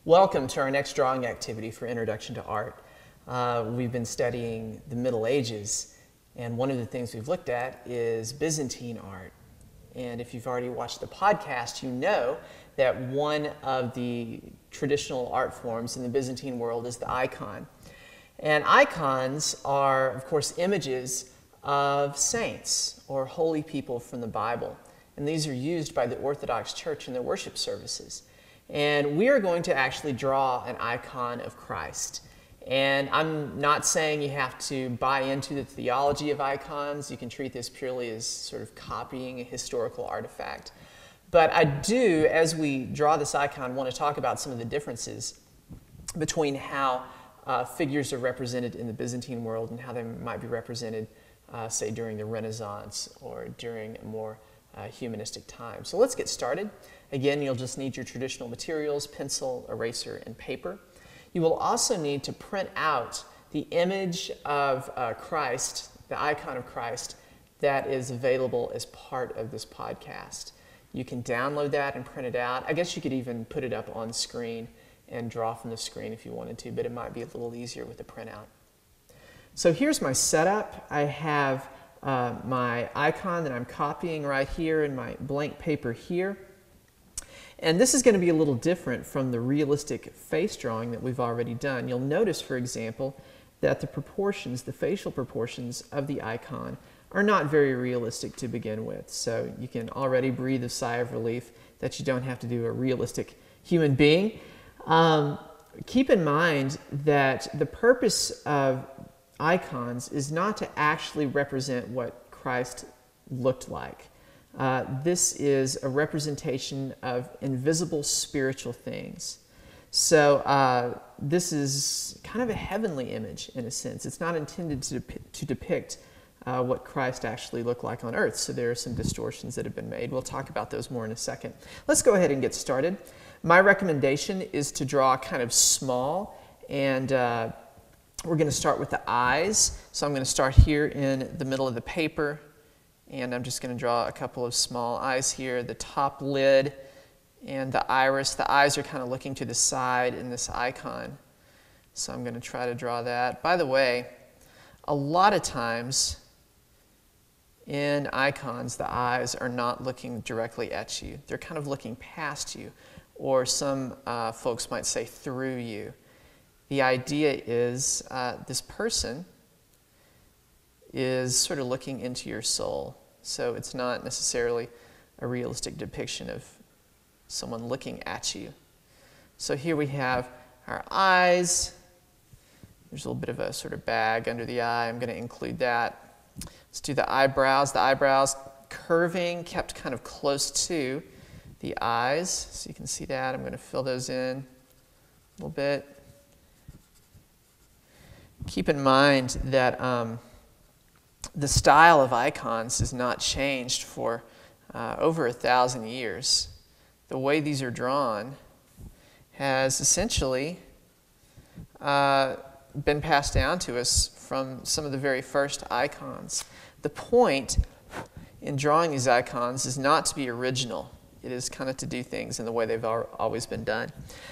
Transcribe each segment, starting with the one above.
Welcome to our next drawing activity for Introduction to Art. We've been studying the Middle Ages, and one of the things we've looked at is Byzantine art. And if you've already watched the podcast, you know that one of the traditional art forms in the Byzantine world is the icon. And icons are, of course, images of saints or holy people from the Bible. And these are used by the Orthodox Church in their worship services. And we are going to actually draw an icon of Christ. And I'm not saying you have to buy into the theology of icons. You can treat this purely as sort of copying a historical artifact. But I do, as we draw this icon, want to talk about some of the differences between how figures are represented in the Byzantine world and how they might be represented, say, during the Renaissance or during a more humanistic time. So let's get started. Again, you'll just need your traditional materials, pencil, eraser, and paper. You will also need to print out the image of Christ, the icon of Christ, that is available as part of this podcast. You can download that and print it out. I guess you could even put it up on screen and draw from the screen if you wanted to, but it might be a little easier with the printout. So here's my setup. I have my icon that I'm copying right here in my blank paper here. And this is going to be a little different from the realistic face drawing that we've already done. You'll notice, for example, that the proportions, the facial proportions of the icon are not very realistic to begin with. So you can already breathe a sigh of relief that you don't have to do a realistic human being. Keep in mind that the purpose of icons is not to actually represent what Christ looked like. This is a representation of invisible spiritual things. So this is kind of a heavenly image in a sense. It's not intended to depict what Christ actually looked like on earth. So there are some distortions that have been made. We'll talk about those more in a second. Let's go ahead and get started. My recommendation is to draw kind of small, and we're going to start with the eyes. So I'm going to start here in the middle of the paper. And I'm just going to draw a couple of small eyes here, the top lid and the iris. The eyes are kind of looking to the side in this icon. So I'm going to try to draw that. By the way, a lot of times in icons, the eyes are not looking directly at you. They're kind of looking past you, or some folks might say through you. The idea is this person is sort of looking into your soul. So it's not necessarily a realistic depiction of someone looking at you. So here we have our eyes. There's a little bit of a sort of bag under the eye. I'm going to include that. Let's do the eyebrows. The eyebrows curving, kept kind of close to the eyes. So you can see that. I'm going to fill those in a little bit. Keep in mind that the style of icons has not changed for over 1,000 years. The way these are drawn has essentially been passed down to us from some of the very first icons. The point in drawing these icons is not to be original. It is kind of to do things in the way they've always been done.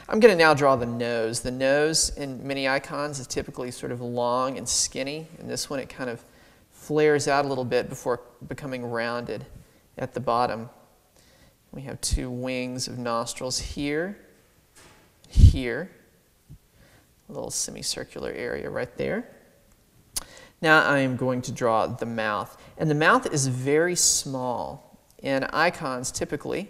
I'm going to now draw the nose. The nose in many icons is typically sort of long and skinny. In this one, it kind of flares out a little bit before becoming rounded at the bottom. We have two wings of nostrils here, here, a little semicircular area right there. Now I am going to draw the mouth. And the mouth is very small. In icons, typically,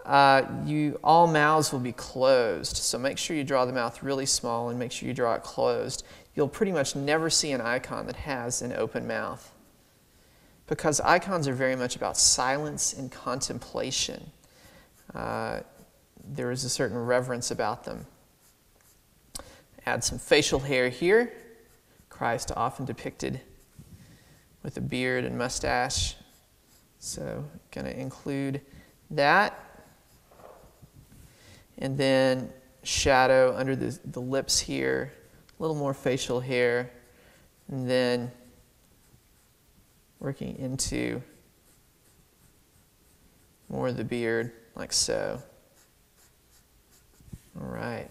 all mouths will be closed. So make sure you draw the mouth really small and make sure you draw it closed. You'll pretty much never see an icon that has an open mouth, because icons are very much about silence and contemplation. There is a certain reverence about them. Add some facial hair here. Christ often depicted with a beard and mustache. So going to include that. And then shadow under the lips here. A little more facial hair, and then working into more of the beard, like so. All right.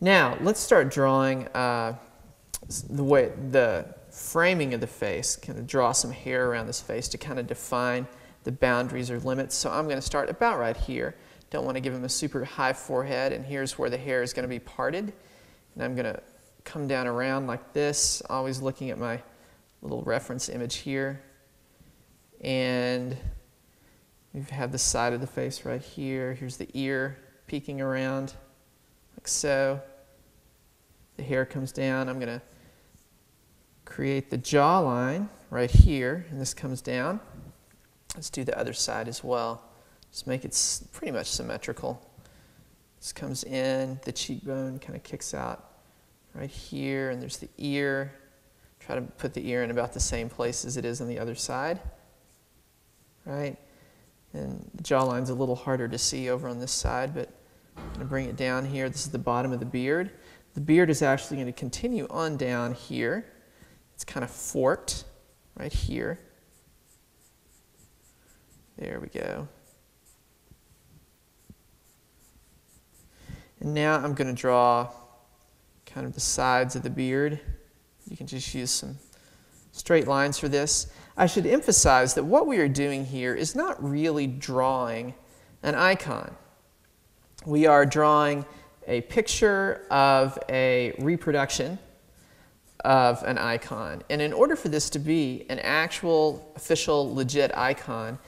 Now, let's start drawing the framing of the face, kind of draw some hair around this face to kind of define the boundaries or limits. So I'm going to start about right here. Don't want to give him a super high forehead, and here's where the hair is going to be parted. And I'm going to come down around like this, always looking at my little reference image here. And we have the side of the face right here. Here's the ear peeking around, like so. The hair comes down. I'm going to create the jawline right here, and this comes down. Let's do the other side as well. Just make it pretty much symmetrical. This comes in, the cheekbone kind of kicks out right here, and there's the ear. Try to put the ear in about the same place as it is on the other side, right? And the jawline's a little harder to see over on this side, but I'm going to bring it down here. This is the bottom of the beard. The beard is actually going to continue on down here. It's kind of forked right here. There we go. And now I'm going to draw kind of the sides of the beard. You can just use some straight lines for this. I should emphasize that what we are doing here is not really drawing an icon. We are drawing a picture of a reproduction of an icon. And in order for this to be an actual, official, legit icon,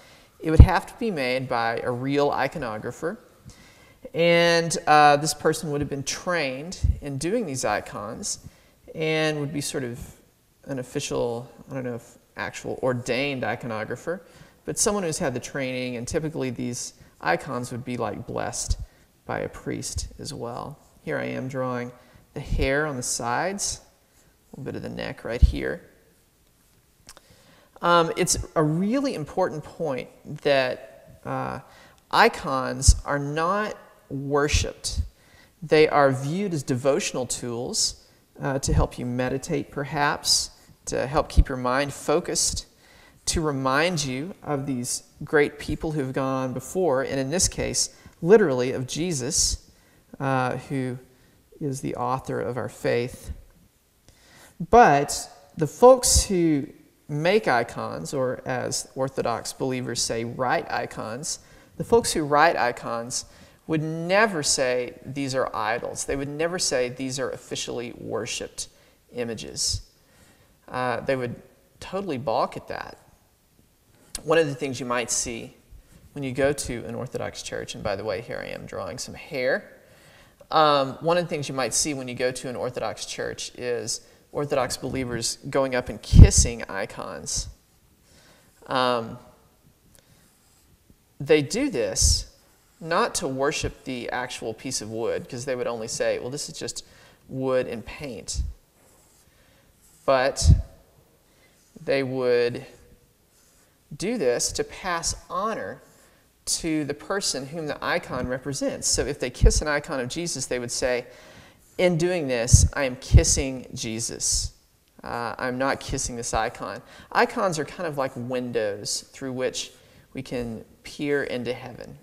it would have to be made by a real iconographer. And this person would have been trained in doing these icons and would be sort of an official, I don't know if actual ordained iconographer, but someone who's had the training, and typically these icons would be like blessed by a priest as well. Here I am drawing the hair on the sides, a little bit of the neck right here. It's a really important point that icons are not worshipped. They are viewed as devotional tools to help you meditate, perhaps, to help keep your mind focused, to remind you of these great people who have gone on before, and in this case, literally of Jesus, who is the author of our faith. But the folks who make icons, or as Orthodox believers say, write icons, the folks who write icons would never say these are idols. They would never say these are officially worshipped images. They would totally balk at that. One of the things you might see when you go to an Orthodox church, and by the way, here I am drawing some hair. One of the things you might see when you go to an Orthodox church is Orthodox believers going up and kissing icons. They do this not to worship the actual piece of wood, because they would only say, well, this is just wood and paint. But they would do this to pass honor to the person whom the icon represents. So if they kiss an icon of Jesus, they would say, in doing this, I am kissing Jesus. I'm not kissing this icon. Icons are kind of like windows through which we can peer into heaven.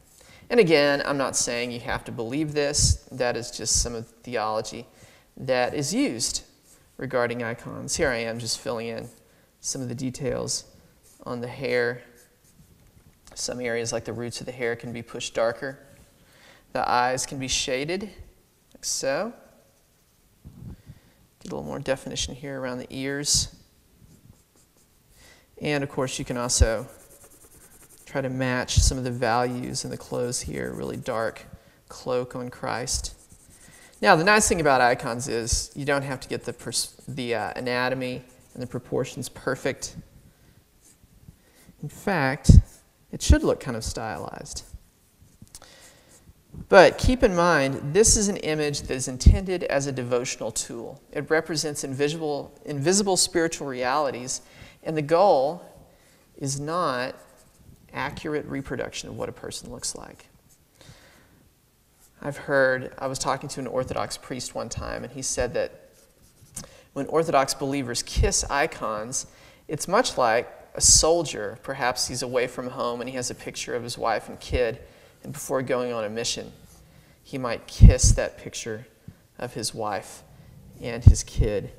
And again, I'm not saying you have to believe this. That is just some of the theology that is used regarding icons. Here I am just filling in some of the details on the hair. Some areas like the roots of the hair can be pushed darker. The eyes can be shaded, like so. Get a little more definition here around the ears. And of course, you can also try to match some of the values in the clothes here. Really dark cloak on Christ. Now, the nice thing about icons is you don't have to get the anatomy and the proportions perfect. In fact, it should look kind of stylized. But keep in mind, this is an image that is intended as a devotional tool. It represents invisible spiritual realities, and the goal is not accurate reproduction of what a person looks like. I was talking to an Orthodox priest one time, and he said that when Orthodox believers kiss icons, it's much like a soldier. Perhaps he's away from home and he has a picture of his wife and kid, and before going on a mission, he might kiss that picture of his wife and his kid.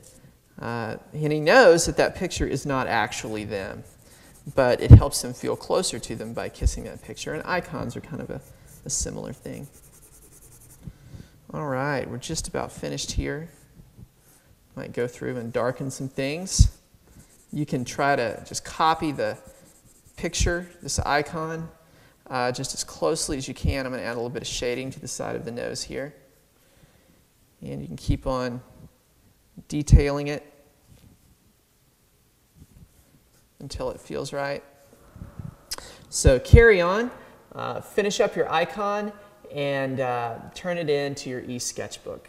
And he knows that that picture is not actually them, but it helps him feel closer to them by kissing that picture. And icons are kind of a similar thing. All right, we're just about finished here. Might go through and darken some things. You can try to just copy the picture, this icon, just as closely as you can. I'm going to add a little bit of shading to the side of the nose here. And you can keep on detailing it until it feels right. So carry on, finish up your icon, and turn it into your e-sketchbook.